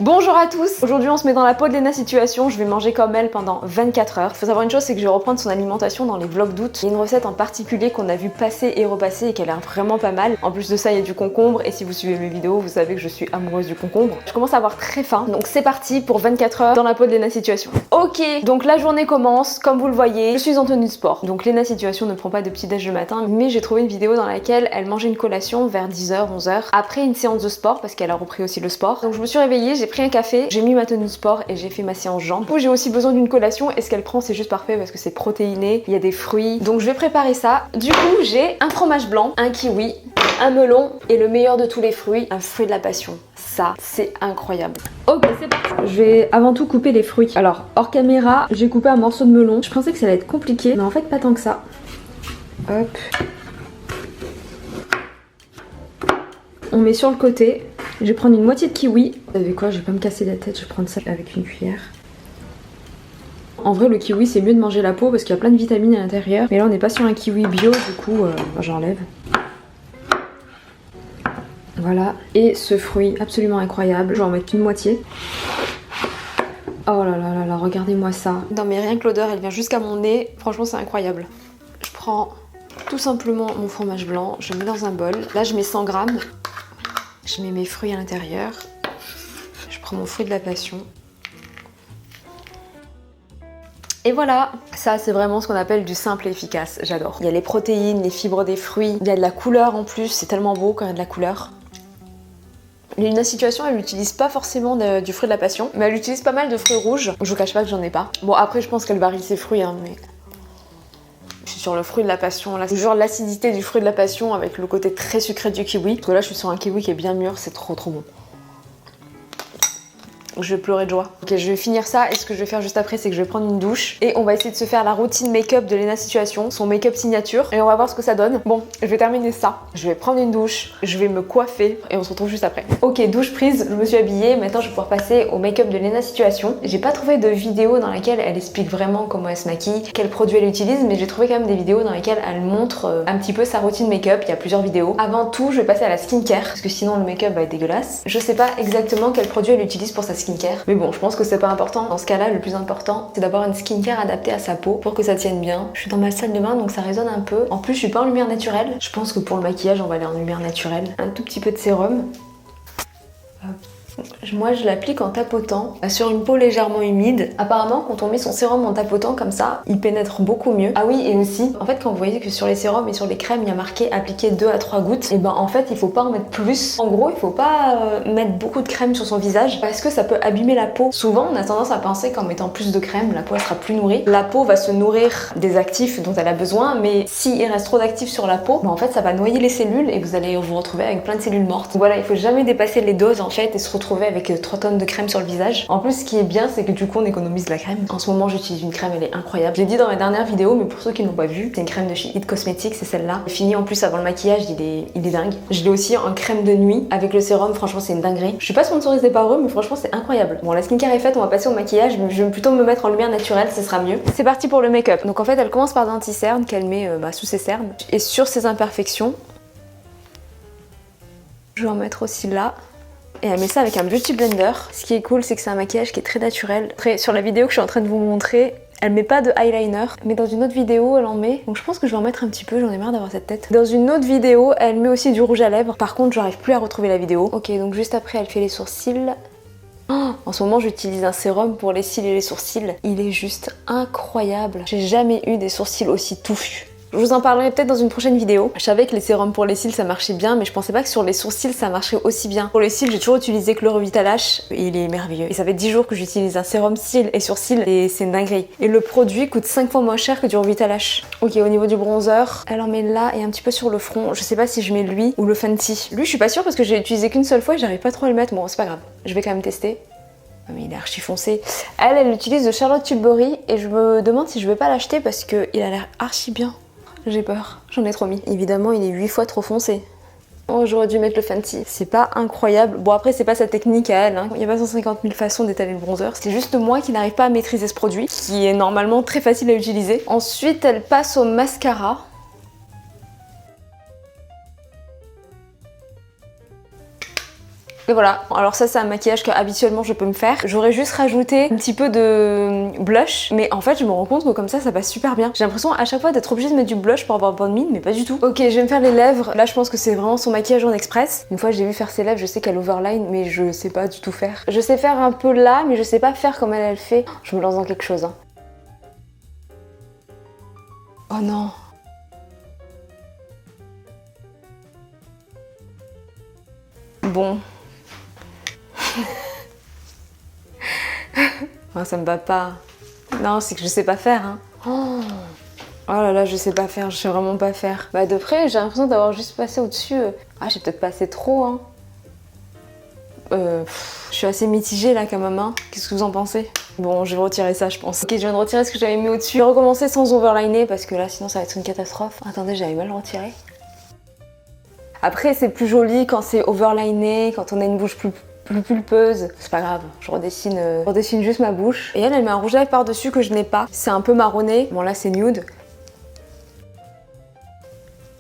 Bonjour à tous. Aujourd'hui on se met dans la peau de Léna Situation, je vais manger comme elle pendant 24 heures. Faut savoir une chose, c'est que je vais reprendre son alimentation dans les vlogs d'août. Il y a une recette en particulier qu'on a vu passer et repasser et qui a l'air vraiment pas mal. En plus de ça, il y a du concombre et si vous suivez mes vidéos, vous savez que je suis amoureuse du concombre. Je commence à avoir très faim, donc c'est parti pour 24 heures dans la peau de Léna Situation. Ok, donc la journée commence, comme vous le voyez, je suis en tenue de sport. Donc Léna Situation ne prend pas de petit déj le matin, mais j'ai trouvé une vidéo dans laquelle elle mangeait une collation vers 10h, 11h, après une séance de sport, parce qu'elle a repris aussi le sport. Donc je me suis réveillée, j'ai pris un café, j'ai mis ma tenue de sport et j'ai fait ma séance jambes. J'ai aussi besoin d'une collation et ce qu'elle prend c'est juste parfait parce que c'est protéiné, il y a des fruits. Donc je vais préparer ça. Du coup j'ai un fromage blanc, un kiwi, un melon et le meilleur de tous les fruits, un fruit de la passion. Ça c'est incroyable. Ok, c'est parti. Je vais avant tout couper les fruits. Alors hors caméra, j'ai coupé un morceau de melon. Je pensais que ça allait être compliqué, mais en fait pas tant que ça. Hop. On met sur le côté. Je vais prendre une moitié de kiwi. Vous savez quoi, je vais pas me casser la tête, je vais prendre ça avec une cuillère. En vrai, le kiwi, c'est mieux de manger la peau parce qu'il y a plein de vitamines à l'intérieur. Mais là, on n'est pas sur un kiwi bio, du coup, j'enlève. Voilà. Et ce fruit absolument incroyable, je vais en mettre une moitié. Oh là là là là, regardez-moi ça. Non mais rien que l'odeur, elle vient jusqu'à mon nez. Franchement, c'est incroyable. Je prends tout simplement mon fromage blanc, je le mets dans un bol. Là, je mets 100 grammes. Je mets mes fruits à l'intérieur. Je prends mon fruit de la passion. Et voilà, ça c'est vraiment ce qu'on appelle du simple et efficace, j'adore. Il y a les protéines, les fibres des fruits, il y a de la couleur en plus, c'est tellement beau quand il y a de la couleur. Léna Situation, elle n'utilise pas forcément du fruit de la passion, mais elle utilise pas mal de fruits rouges. Je vous cache pas que j'en ai pas. Bon après je pense qu'elle varie ses fruits, hein, mais... Je suis sur le fruit de la passion, là, toujours l'acidité du fruit de la passion avec le côté très sucré du kiwi. Parce que là je suis sur un kiwi qui est bien mûr, c'est trop bon. Je vais pleurer de joie. Ok, je vais finir ça et ce que je vais faire juste après, c'est que je vais prendre une douche et on va essayer de se faire la routine make-up de Léna Situation, son make-up signature, et on va voir ce que ça donne. Bon, je vais terminer ça. Je vais prendre une douche, je vais me coiffer et on se retrouve juste après. Ok, douche prise, je me suis habillée, maintenant je vais pouvoir passer au make-up de Léna Situation. J'ai pas trouvé de vidéo dans laquelle elle explique vraiment comment elle se maquille, quels produits elle utilise, mais j'ai trouvé quand même des vidéos dans lesquelles elle montre un petit peu sa routine make-up. Il y a plusieurs vidéos. Avant tout, je vais passer à la skincare parce que sinon le make-up va être dégueulasse. Je sais pas exactement quel produit elle utilise pour sa skincare, mais bon, je pense que c'est pas important. Dans ce cas-là, le plus important, c'est d'avoir une skincare adaptée à sa peau pour que ça tienne bien. Je suis dans ma salle de bain, donc ça résonne un peu. En plus, je suis pas en lumière naturelle. Je pense que pour le maquillage, on va aller en lumière naturelle. Un tout petit peu de sérum. Hop. Moi je l'applique en tapotant sur une peau légèrement humide. Apparemment quand on met son sérum en tapotant comme ça, il pénètre beaucoup mieux. Ah oui, et aussi, en fait quand vous voyez que sur les sérums et sur les crèmes il y a marqué appliquer 2 à 3 gouttes, et ben en fait il faut pas en mettre plus. En gros il faut pas mettre beaucoup de crème sur son visage parce que ça peut abîmer la peau. Souvent on a tendance à penser qu'en mettant plus de crème, la peau elle sera plus nourrie. La peau va se nourrir des actifs dont elle a besoin, mais s'il reste trop d'actifs sur la peau, ben en fait ça va noyer les cellules et vous allez vous retrouver avec plein de cellules mortes. Donc voilà, il faut jamais dépasser les doses en fait et se retrouver avec 3 tonnes de crème sur le visage. En plus, ce qui est bien, c'est que du coup, on économise la crème. En ce moment, j'utilise une crème, elle est incroyable. Je l'ai dit dans ma dernière vidéo, mais pour ceux qui ne l'ont pas vu, c'est une crème de chez It Cosmetics, c'est celle-là. Fini en plus avant le maquillage, il est dingue. Je l'ai aussi en crème de nuit avec le sérum, franchement, c'est une dinguerie. Je suis pas sponsorisée par eux, mais franchement, c'est incroyable. Bon, la skincare est faite, on va passer au maquillage, mais je vais plutôt me mettre en lumière naturelle, ce sera mieux. C'est parti pour le make-up. Donc en fait, elle commence par d'anti-cerne qu'elle met sous ses cernes et sur ses imperfections. Je vais en mettre aussi là. Et elle met ça avec un beauty blender. Ce qui est cool, c'est que c'est un maquillage qui est très naturel. Après, sur la vidéo que je suis en train de vous montrer, elle met pas de eyeliner, mais dans une autre vidéo, elle en met. Donc je pense que je vais en mettre un petit peu, j'en ai marre d'avoir cette tête. Dans une autre vidéo, elle met aussi du rouge à lèvres. Par contre, j'arrive plus à retrouver la vidéo. Ok, donc juste après, elle fait les sourcils. Oh, en ce moment, j'utilise un sérum pour les cils et les sourcils. Il est juste incroyable. J'ai jamais eu des sourcils aussi touffus. Je vous en parlerai peut-être dans une prochaine vidéo. Je savais que les sérums pour les cils ça marchait bien, mais je pensais pas que sur les sourcils ça marcherait aussi bien. Pour les cils, j'ai toujours utilisé Chlorovital-H et il est merveilleux. Et ça fait 10 jours que j'utilise un sérum cils et sourcils et c'est une dinguerie. Et le produit coûte 5 fois moins cher que du Orbital-H. Ok, au niveau du bronzer, elle en met là et un petit peu sur le front. Je sais pas si je mets lui ou le Fenty. Lui, je suis pas sûre parce que j'ai utilisé qu'une seule fois et j'arrive pas trop à le mettre. Bon, c'est pas grave. Je vais quand même tester. Mais il est archi foncé. Elle utilise de Charlotte Tilbury et je me demande si je vais pas l'acheter parce qu'il a l'air archi bien. J'ai peur, j'en ai trop mis. Évidemment, il est 8 fois trop foncé. Oh, j'aurais dû mettre le Fenty. C'est pas incroyable. Bon, après, c'est pas sa technique à elle. Hein. Il y a pas 150 000 façons d'étaler le bronzer. C'est juste moi qui n'arrive pas à maîtriser ce produit, qui est normalement très facile à utiliser. Ensuite, elle passe au mascara. Et voilà, alors ça c'est un maquillage que habituellement je peux me faire. J'aurais juste rajouté un petit peu de blush, mais en fait je me rends compte que comme ça passe super bien. J'ai l'impression à chaque fois d'être obligée de mettre du blush pour avoir bonne mine, mais pas du tout. Ok, je vais me faire les lèvres. Là je pense que c'est vraiment son maquillage en express. Une fois j'ai vu faire ses lèvres, je sais qu'elle overline, mais je sais pas du tout faire. Je sais faire un peu là, mais je sais pas faire comme elle fait. Je me lance dans quelque chose. Hein. Oh non. Bon. Oh, ça me va pas. Non, c'est que je sais pas faire. Hein. Oh là là, je sais pas faire, je sais vraiment pas faire. Bah de près, j'ai l'impression d'avoir juste passé au-dessus. Ah, j'ai peut-être passé trop. Hein. Je suis assez mitigée là quand même. Hein. Qu'est-ce que vous en pensez? Bon, je vais retirer ça, je pense. Ok, je viens de retirer ce que j'avais mis au-dessus. Je vais recommencer sans overliner parce que là, sinon ça va être une catastrophe. Attendez, j'avais mal retiré. Après, c'est plus joli quand c'est overliné, quand on a une bouche plus pulpeuse. C'est pas grave, je redessine juste ma bouche. Et elle met un rouge à lèvres par-dessus que je n'ai pas. C'est un peu marronné. Bon, là, c'est nude.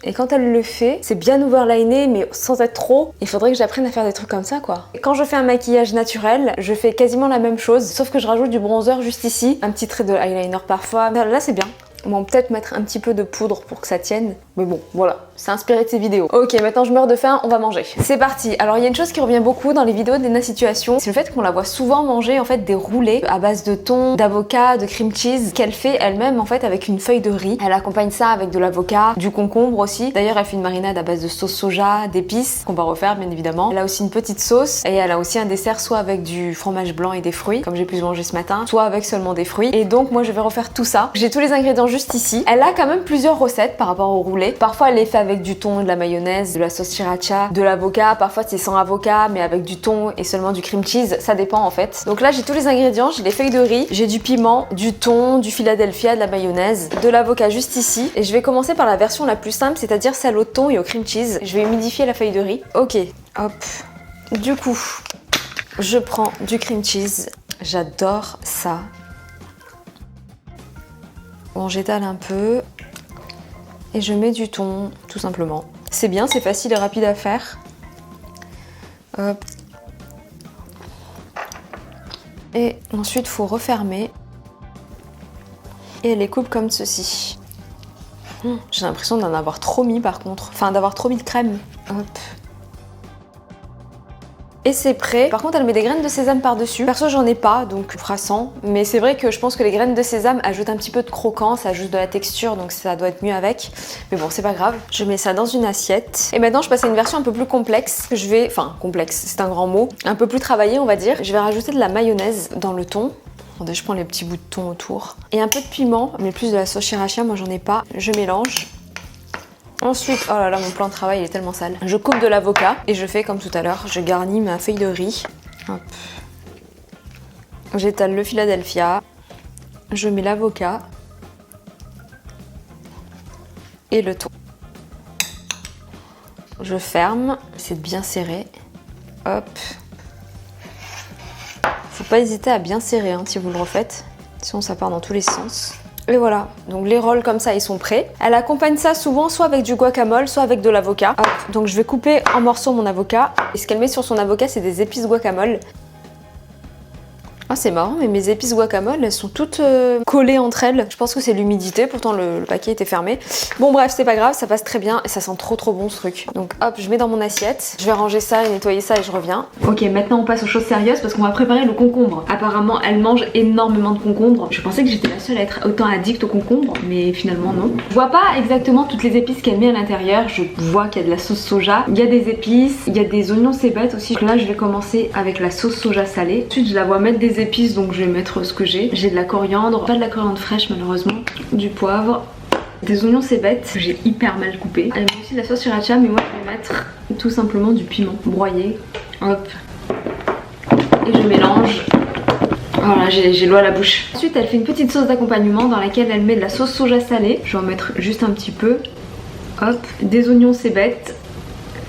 Et quand elle le fait, c'est bien overliné, mais sans être trop. Il faudrait que j'apprenne à faire des trucs comme ça, quoi. Et quand je fais un maquillage naturel, je fais quasiment la même chose, sauf que je rajoute du bronzer juste ici, un petit trait de eyeliner parfois. Là, c'est bien. Bon, peut-être mettre un petit peu de poudre pour que ça tienne. Mais bon, voilà, c'est inspiré de ces vidéos. Ok, maintenant je meurs de faim, on va manger. C'est parti. Alors il y a une chose qui revient beaucoup dans les vidéos d'Elena Situation, c'est le fait qu'on la voit souvent manger en fait des roulés à base de thon, d'avocat, de cream cheese, qu'elle fait elle-même en fait avec une feuille de riz. Elle accompagne ça avec de l'avocat, du concombre aussi. D'ailleurs, elle fait une marinade à base de sauce soja, d'épices, qu'on va refaire bien évidemment. Elle a aussi une petite sauce et elle a aussi un dessert soit avec du fromage blanc et des fruits, comme j'ai pu manger ce matin, soit avec seulement des fruits. Et donc moi je vais refaire tout ça. J'ai tous les ingrédients juste ici. Elle a quand même plusieurs recettes par rapport au roulé. Parfois elle les fait avec du thon, de la mayonnaise, de la sauce sriracha, de l'avocat. Parfois c'est sans avocat mais avec du thon et seulement du cream cheese. Ça dépend en fait. Donc là j'ai tous les ingrédients. J'ai les feuilles de riz, j'ai du piment, du thon, du Philadelphia, de la mayonnaise, de l'avocat juste ici. Et je vais commencer par la version la plus simple, c'est-à-dire celle au thon et au cream cheese. Je vais humidifier la feuille de riz. Ok, hop. Du coup, je prends du cream cheese. J'adore ça. Bon, j'étale un peu et je mets du thon, tout simplement. C'est bien, c'est facile et rapide à faire. Hop. Et ensuite, il faut refermer et les coupe comme ceci. J'ai l'impression d'en avoir trop mis par contre, enfin d'avoir trop mis de crème. Hop. Et c'est prêt. Par contre, elle met des graines de sésame par-dessus. Perso, j'en ai pas, donc fera sans. Mais c'est vrai que je pense que les graines de sésame ajoutent un petit peu de croquant, ça ajoute de la texture, donc ça doit être mieux avec. Mais bon, c'est pas grave. Je mets ça dans une assiette. Et maintenant, je passe à une version un peu plus complexe. Je vais, enfin, complexe, c'est un grand mot. Un peu plus travaillé, on va dire. Je vais rajouter de la mayonnaise dans le thon. Attendez, je prends les petits bouts de thon autour. Et un peu de piment, mais plus de la sauce sriracha, moi j'en ai pas. Je mélange. Ensuite, oh là là, mon plan de travail il est tellement sale. Je coupe de l'avocat et je fais comme tout à l'heure, je garnis ma feuille de riz. Hop. J'étale le Philadelphia. Je mets l'avocat. Et le thon. Je ferme, c'est bien serré. Hop. Faut pas hésiter à bien serrer hein, si vous le refaites. Sinon ça part dans tous les sens. Et voilà, donc les rolls comme ça ils sont prêts. Elle accompagne ça souvent soit avec du guacamole, soit avec de l'avocat. Donc je vais couper en morceaux mon avocat. Et ce qu'elle met sur son avocat c'est des épices guacamole. Ah c'est marrant mais mes épices guacamole elles sont toutes collées entre elles. Je pense que c'est l'humidité, pourtant le paquet était fermé. Bon bref c'est pas grave, ça passe très bien et ça sent trop bon ce truc. Donc hop je mets dans mon assiette, je vais ranger ça et nettoyer ça et je reviens. Ok maintenant on passe aux choses sérieuses parce qu'on va préparer le concombre. Apparemment elle mange énormément de concombre. Je pensais que j'étais la seule à être autant addict au concombre mais finalement non. Je vois pas exactement toutes les épices qu'elle met à l'intérieur. Je vois qu'il y a de la sauce soja, il y a des épices, il y a des oignons cébettes aussi. Là je vais commencer avec la sauce soja salée. Ensuite je la vois mettre des épices donc je vais mettre ce que j'ai. J'ai de la coriandre, pas de la coriandre fraîche malheureusement, du poivre, des oignons cébettes que j'ai hyper mal coupés. Elle met aussi de la sauce sriracha mais moi je vais mettre tout simplement du piment broyé. Hop. Et je mélange. Voilà, j'ai l'eau à la bouche. Ensuite elle fait une petite sauce d'accompagnement dans laquelle elle met de la sauce soja salée. Je vais en mettre juste un petit peu. Hop. Des oignons cébettes.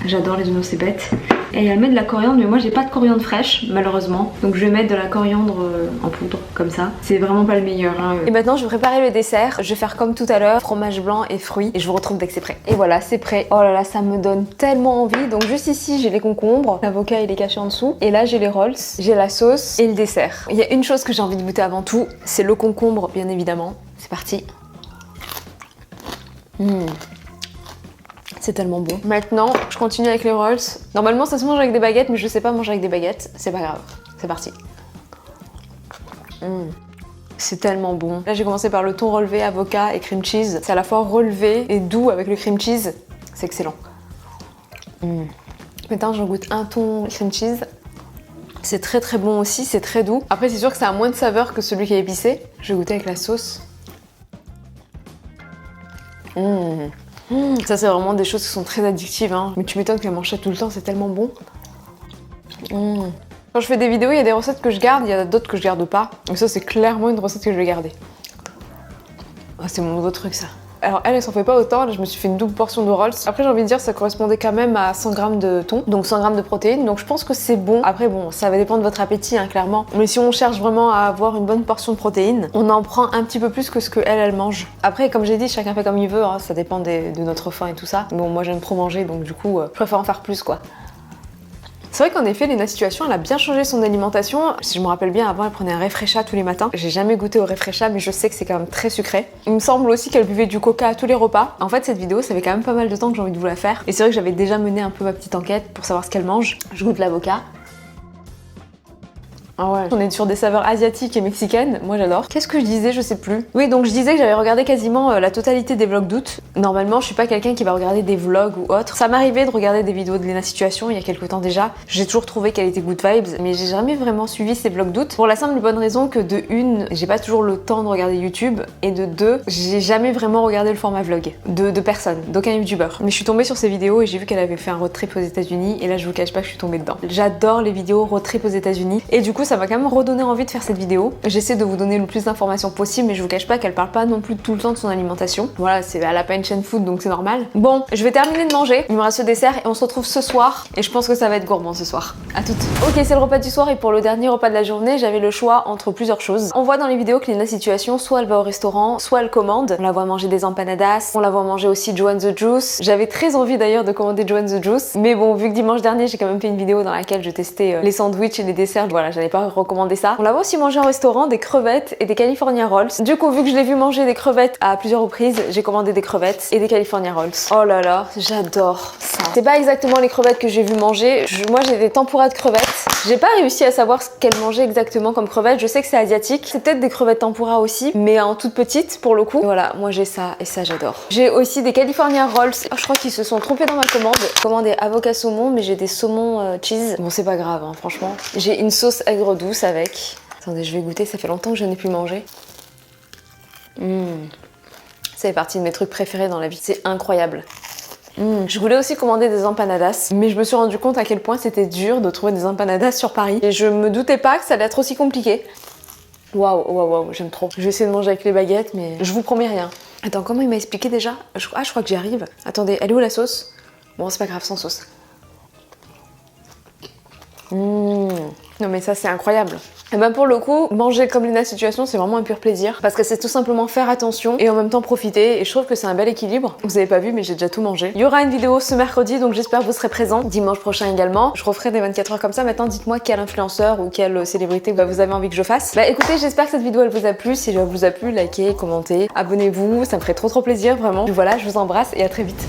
J'adore les oignons cébettes. Et elle met de la coriandre, mais moi j'ai pas de coriandre fraîche malheureusement, donc je vais mettre de la coriandre en poudre comme ça. C'est vraiment pas le meilleur hein. Et maintenant je vais préparer le dessert. Je vais faire comme tout à l'heure, fromage blanc et fruits, et je vous retrouve dès que c'est prêt. Et voilà, c'est prêt. Oh là là, ça me donne tellement envie. Donc juste ici j'ai les concombres, l'avocat il est caché en dessous, et là j'ai les rolls, j'ai la sauce et le dessert. Il y a une chose que j'ai envie de goûter avant tout, c'est le concombre bien évidemment. C'est parti. C'est tellement bon. Maintenant, je continue avec les rolls. Normalement, ça se mange avec des baguettes, mais je sais pas manger avec des baguettes. C'est pas grave. C'est parti. C'est tellement bon. Là, j'ai commencé par le thon relevé, avocat et cream cheese. C'est à la fois relevé et doux avec le cream cheese. C'est excellent. Maintenant, j'en goûte un thon cream cheese. C'est très très bon aussi, c'est très doux. Après, c'est sûr que ça a moins de saveur que celui qui est épicé. Je vais goûter avec la sauce. Ça c'est vraiment des choses qui sont très addictives hein. Mais tu m'étonnes que la manchette tout le temps, c'est tellement bon. Quand je fais des vidéos, il y a des recettes que je garde, il y a d'autres que je garde pas. Et ça c'est clairement une recette que je vais garder. Oh, c'est mon nouveau truc ça. Alors elle s'en fait pas autant, là je me suis fait une double portion de rolls. Après j'ai envie de dire ça correspondait quand même à 100 g de thon, donc 100 g de protéines, donc je pense que c'est bon. Après bon, ça va dépendre de votre appétit hein, clairement. Mais si on cherche vraiment à avoir une bonne portion de protéines, on en prend un petit peu plus que ce qu'elle mange. Après comme j'ai dit, chacun fait comme il veut, hein, ça dépend de notre faim et tout ça. Bon moi j'aime trop manger, donc du coup je préfère en faire plus quoi. C'est vrai qu'en effet, Léna Situation, elle a bien changé son alimentation. Si je me rappelle bien, avant, elle prenait un Refresha tous les matins. J'ai jamais goûté au Refresha, mais je sais que c'est quand même très sucré. Il me semble aussi qu'elle buvait du coca à tous les repas. En fait, cette vidéo, ça fait quand même pas mal de temps que j'ai envie de vous la faire. Et c'est vrai que j'avais déjà mené un peu ma petite enquête pour savoir ce qu'elle mange. Je goûte l'avocat. Ah ouais, on est sur des saveurs asiatiques et mexicaines, moi j'adore. Qu'est-ce que je disais, je sais plus. Oui, donc je disais que j'avais regardé quasiment la totalité des vlogs d'août. Normalement, je suis pas quelqu'un qui va regarder des vlogs ou autre. Ça m'arrivait de regarder des vidéos de Léna Situation il y a quelques temps déjà. J'ai toujours trouvé qu'elle était good vibes, mais j'ai jamais vraiment suivi ces vlogs d'août. Pour la simple et bonne raison que de une, j'ai pas toujours le temps de regarder YouTube, et de deux, j'ai jamais vraiment regardé le format vlog de personne, d'aucun youtubeur. Mais je suis tombée sur ces vidéos et j'ai vu qu'elle avait fait un road trip aux États-Unis, et là je vous cache pas que je suis tombée dedans. J'adore les vidéos road trip aux États-Unis, et du coup ça m'a quand même redonné envie de faire cette vidéo. J'essaie de vous donner le plus d'informations possible, mais je vous cache pas qu'elle parle pas non plus tout le temps de son alimentation. Voilà, elle a pas une chaîne food, donc c'est normal. Bon, je vais terminer de manger, il me reste le dessert et on se retrouve ce soir, et je pense que ça va être gourmand ce soir. À toutes. Ok, c'est le repas du soir, et pour le dernier repas de la journée, j'avais le choix entre plusieurs choses. On voit dans les vidéos que Léna Situation, soit elle va au restaurant, soit elle commande. On la voit manger des empanadas, on la voit manger aussi Joe and the Juice. J'avais très envie d'ailleurs de commander Joe and the Juice, mais bon, vu que dimanche dernier j'ai quand même fait une vidéo dans laquelle je testais les sandwichs et les desserts, voilà, j'allais pas recommander ça. On la voit aussi manger au restaurant des crevettes et des California Rolls. Du coup, vu que je l'ai vu manger des crevettes à plusieurs reprises, j'ai commandé des crevettes et des California Rolls. Oh là là, j'adore ça. C'est pas exactement les crevettes que j'ai vu manger. Moi, j'ai des tempura de crevettes. J'ai pas réussi à savoir ce qu'elle mangeait exactement comme crevettes. Je sais que c'est asiatique. C'est peut-être des crevettes tempura aussi, mais en toute petite pour le coup. Et voilà, moi j'ai ça et ça j'adore. J'ai aussi des California Rolls. Oh, je crois qu'ils se sont trompés dans ma commande. Commandé avocat saumon, mais j'ai des saumons cheese. Bon, c'est pas grave, hein, franchement. J'ai une sauce aigre douce avec. Attendez, je vais goûter, ça fait longtemps que je n'ai plus mangé. Ça fait partie de mes trucs préférés dans la vie, c'est incroyable. Je voulais aussi commander des empanadas, mais je me suis rendu compte à quel point c'était dur de trouver des empanadas sur Paris. Et je me doutais pas que ça allait être aussi compliqué. Waouh, j'aime trop. Je vais essayer de manger avec les baguettes, mais je vous promets rien. Attends, comment il m'a expliqué déjà? Je crois que j'y arrive. Attendez, elle est où la sauce? Bon, c'est pas grave, sans sauce. Non mais ça c'est incroyable. Et ben pour le coup, manger comme Léna Situation, c'est vraiment un pur plaisir, parce que c'est tout simplement faire attention et en même temps profiter, et je trouve que c'est un bel équilibre. Vous avez pas vu, mais j'ai déjà tout mangé. Il y aura une vidéo ce mercredi, donc j'espère que vous serez présents. Dimanche prochain également. Je referai des 24 heures comme ça. Maintenant, dites-moi quel influenceur ou quelle célébrité vous avez envie que je fasse. Bah écoutez, j'espère que cette vidéo elle vous a plu. Si elle vous a plu, likez, commentez, abonnez-vous, ça me ferait trop plaisir vraiment. Donc voilà, je vous embrasse et à très vite.